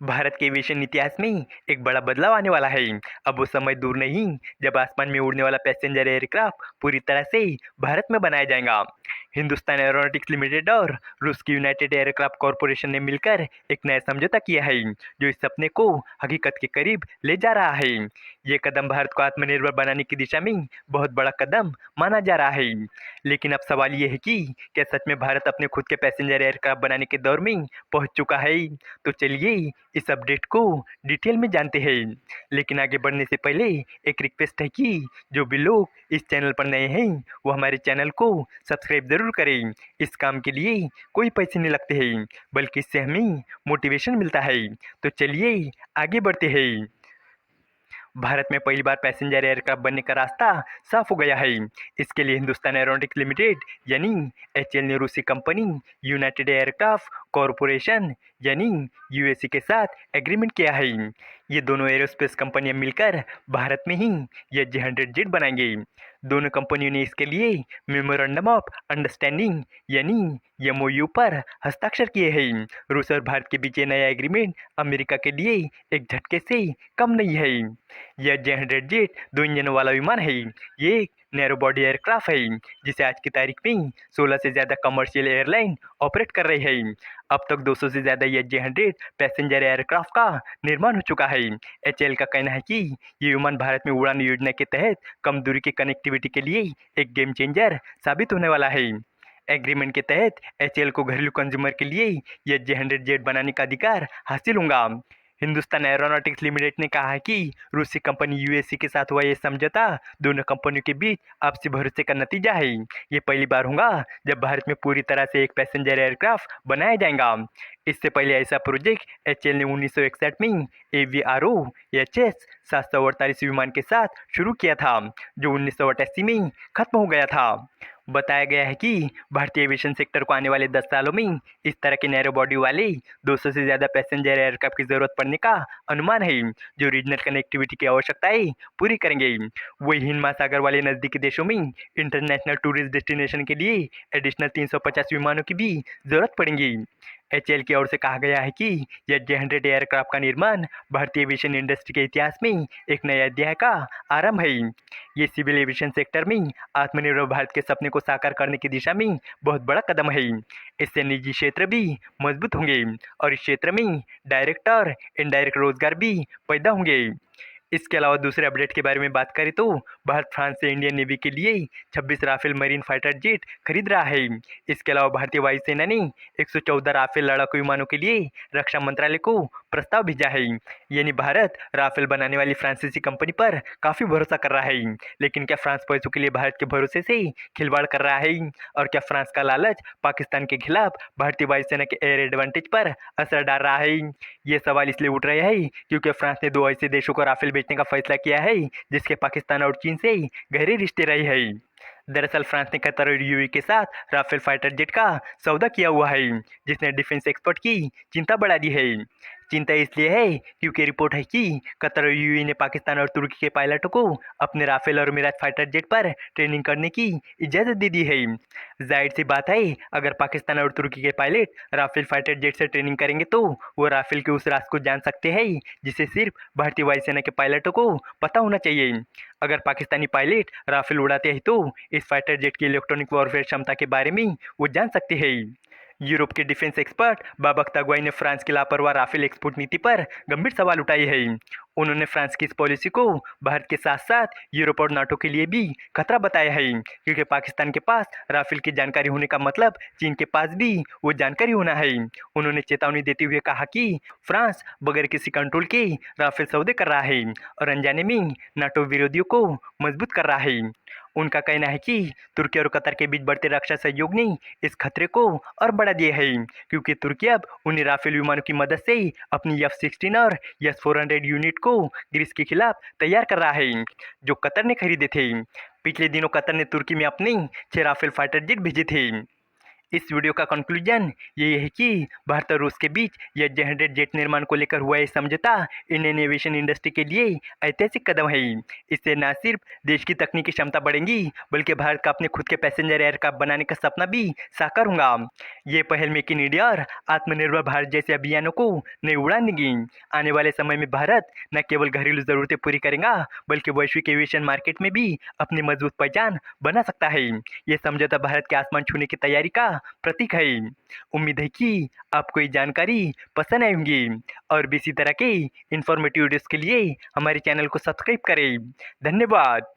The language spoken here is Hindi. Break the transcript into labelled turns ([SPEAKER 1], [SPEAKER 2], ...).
[SPEAKER 1] भारत के एविएशन इतिहास में एक बड़ा बदलाव आने वाला है। अब वो समय दूर नहीं जब आसमान में उड़ने वाला पैसेंजर एयरक्राफ्ट पूरी तरह से भारत में बनाया जाएगा। हिंदुस्तान एरोनॉटिक्स लिमिटेड और रूस की यूनाइटेड एयरक्राफ्ट कॉरपोरेशन ने मिलकर एक नया समझौता किया है जो इस सपने को हकीकत के करीब ले जा रहा है। ये कदम भारत को आत्मनिर्भर बनाने की दिशा में बहुत बड़ा कदम माना जा रहा है। लेकिन अब सवाल ये है कि क्या सच में भारत अपने खुद के पैसेंजर एयरक्राफ्ट बनाने के दौर में पहुंच चुका है? तो चलिए इस अपडेट को डिटेल में जानते हैं। लेकिन आगे बढ़ने से पहले एक रिक्वेस्ट है कि जो भी लोग इस चैनल पर नए हैं वो हमारे चैनल को सब्सक्राइब ज़रूर करें। इस काम के लिए कोई पैसे नहीं लगते हैं, बल्कि इससे हमें मोटिवेशन मिलता है। तो चलिए आगे बढ़ते हैं। भारत में पहली बार पैसेंजर एयरक्राफ्ट बनने का रास्ता साफ हो गया है। इसके लिए हिंदुस्तान एरोनॉटिक्स लिमिटेड यानी एचएएल ने रूसी कंपनी यूनाइटेड एयरक्राफ्ट कॉरपोरेशन यानी यूएसी के साथ एग्रीमेंट किया है। ये दोनों एरोस्पेस कंपनियां मिलकर भारत में ही एच-100 जेट बनाएंगे। दोनों कंपनियों ने इसके लिए मेमोरेंडम ऑफ अंडरस्टैंडिंग यानी एमओयू पर हस्ताक्षर किए हैं। रूस और भारत के बीच ये नया एग्रीमेंट अमेरिका के लिए एक झटके से कम नहीं है। यह जे-100 जेट 2 इंजनों वाला विमान है। ये एक नैरो बॉडी एयरक्राफ्ट है जिसे आज की तारीख में 16 से ज़्यादा कमर्शियल एयरलाइन ऑपरेट कर रही है। अब तक 200 से ज़्यादा ये जे-100 पैसेंजर एयरक्राफ्ट का निर्माण हो चुका है। एचएएल का कहना है कि ये विमान भारत में उड़ान योजना के तहत कम दूरी की कनेक्टिविटी के लिए एक गेम चेंजर साबित होने वाला है। एग्रीमेंट के तहत एचएएल को घरेलू कंज्यूमर के लिए ये जे-100 जेट बनाने का अधिकार हासिल होगा। हिंदुस्तान एरोनॉटिक्स लिमिटेड ने कहा है कि रूसी कंपनी यूएससी के साथ हुआ ये समझौता दोनों कंपनियों के बीच आपसी भरोसे का नतीजा है। ये पहली बार होगा जब भारत में पूरी तरह से एक पैसेंजर एयरक्राफ्ट बनाया जाएगा। इससे पहले ऐसा प्रोजेक्ट एचएएल ने 1961 में एवीआरओ एचएस 748 विमान के साथ शुरू किया था, जो 1988 में खत्म हो गया था। बताया गया है कि भारतीय एविएशन सेक्टर को आने वाले 10 सालों में इस तरह के नैरो बॉडी वाले 200 से ज़्यादा पैसेंजर एयरक्राफ्ट की ज़रूरत पड़ने का अनुमान है, जो रीजनल कनेक्टिविटी की आवश्यकताएं पूरी करेंगे। वही हिंद महासागर वाले नज़दीकी देशों में इंटरनेशनल टूरिस्ट डेस्टिनेशन के लिए एडिशनल 350 विमानों की भी ज़रूरत पड़ेगी। एचएएल की ओर से कहा गया है कि यह जे-100 एयरक्राफ्ट का निर्माण भारतीय एविएशन इंडस्ट्री के इतिहास में एक नए अध्याय का आरंभ है। ये सिविल एविएशन सेक्टर में आत्मनिर्भर भारत के सपने को साकार करने की दिशा में बहुत बड़ा कदम है। इससे निजी क्षेत्र भी मजबूत होंगे और इस क्षेत्र में डायरेक्ट और इनडायरेक्ट रोजगार भी पैदा होंगे। इसके अलावा दूसरे अपडेट के बारे में बात करें तो भारत फ्रांस से इंडियन नेवी के लिए 26 राफेल मरीन फाइटर जेट खरीद रहा है। इसके अलावा भारतीय वायुसेना ने 114 राफेल लड़ाकू विमानों के लिए रक्षा मंत्रालय को प्रस्ताव भेजा है। यानी भारत राफेल बनाने वाली फ्रांसीसी कंपनी पर काफ़ी भरोसा कर रहा है। लेकिन क्या फ्रांस पैसों के लिए भारत के भरोसे से खिलवाड़ कर रहा है? और क्या फ्रांस का लालच पाकिस्तान के खिलाफ भारतीय वायुसेना के एयर एडवांटेज पर असर डाल रहा है? ये सवाल इसलिए उठ रहे हैं क्योंकि फ्रांस ने 2 ऐसे देशों को राफेल बेचने का फैसला किया है जिसके पाकिस्तान और चीन से गहरे रिश्ते रहे हैं। दरअसल फ्रांस ने कतर और यूएई के साथ राफेल फाइटर जेट का सौदा किया हुआ है, जिसने डिफेंस एक्सपर्ट की चिंता बढ़ा दी है। चिंता इसलिए है क्योंकि रिपोर्ट है कि कतर और यूएई ने पाकिस्तान और तुर्की के पायलटों को अपने राफेल और मिराज फाइटर जेट पर ट्रेनिंग करने की इजाज़त दे दी है। जाहिर सी बात है, अगर पाकिस्तान और तुर्की के पायलट राफेल फाइटर जेट से ट्रेनिंग करेंगे तो वो राफेल के उस राज को जान सकते हैं जिसे सिर्फ भारतीय वायुसेना के पायलटों को पता होना चाहिए। अगर पाकिस्तानी पायलट राफेल उड़ाते हैं तो इस फाइटर जेट की इलेक्ट्रॉनिक वॉरफेयर क्षमता के बारे में वो जान सकते हैं। यूरोप के डिफेंस एक्सपर्ट बाबक तागवाई ने फ्रांस की लापरवाह राफेल एक्सपोर्ट नीति पर गंभीर सवाल उठाए हैं। उन्होंने फ्रांस की इस पॉलिसी को भारत के साथ साथ यूरोप और नाटो के लिए भी खतरा बताया है, क्योंकि पाकिस्तान के पास राफेल की जानकारी होने का मतलब चीन के पास भी वो जानकारी होना है। उन्होंने चेतावनी देते हुए कहा कि फ्रांस बगैर किसी कंट्रोल के राफेल सौदे कर रहा है और अनजाने में नाटो विरोधियों को मजबूत कर रहा है। उनका कहना है कि तुर्की और कतर के बीच बढ़ते रक्षा सहयोग ने इस खतरे को और बढ़ा दिया है, क्योंकि तुर्की अब उन्हीं राफेल विमानों की मदद से अपनी F-16 और S-400 यूनिट को ग्रीस के खिलाफ तैयार कर रहा है, जो कतर ने खरीदे थे। पिछले दिनों कतर ने तुर्की में अपने 6 राफेल फाइटर जेट भेजे थे। इस वीडियो का कंक्लूजन ये है कि भारत और रूस के बीच एच-100 जेट निर्माण को लेकर हुआ यह समझौता इंडियन एविएशन इंडस्ट्री के लिए ऐतिहासिक कदम है। इससे न सिर्फ देश की तकनीकी क्षमता बढ़ेगी बल्कि भारत का अपने खुद के पैसेंजर एयरक्राफ्ट बनाने का सपना भी साकार होगा। ये पहल मेक इन इंडिया और आत्मनिर्भर भारत जैसे अभियानों को नई उड़ान देगी। आने वाले समय में भारत न केवल घरेलू जरूरतें पूरी करेगा बल्कि वैश्विक एविएशन मार्केट में भी अपनी मजबूत पहचान बना सकता है। ये समझौता भारत के आसमान छूने की तैयारी का प्रतीक है। उम्मीद है कि आपको ये जानकारी पसंद आई होगी और भी इसी तरह के इंफॉर्मेटिव वीडियोस के लिए हमारे चैनल को सब्सक्राइब करें। धन्यवाद।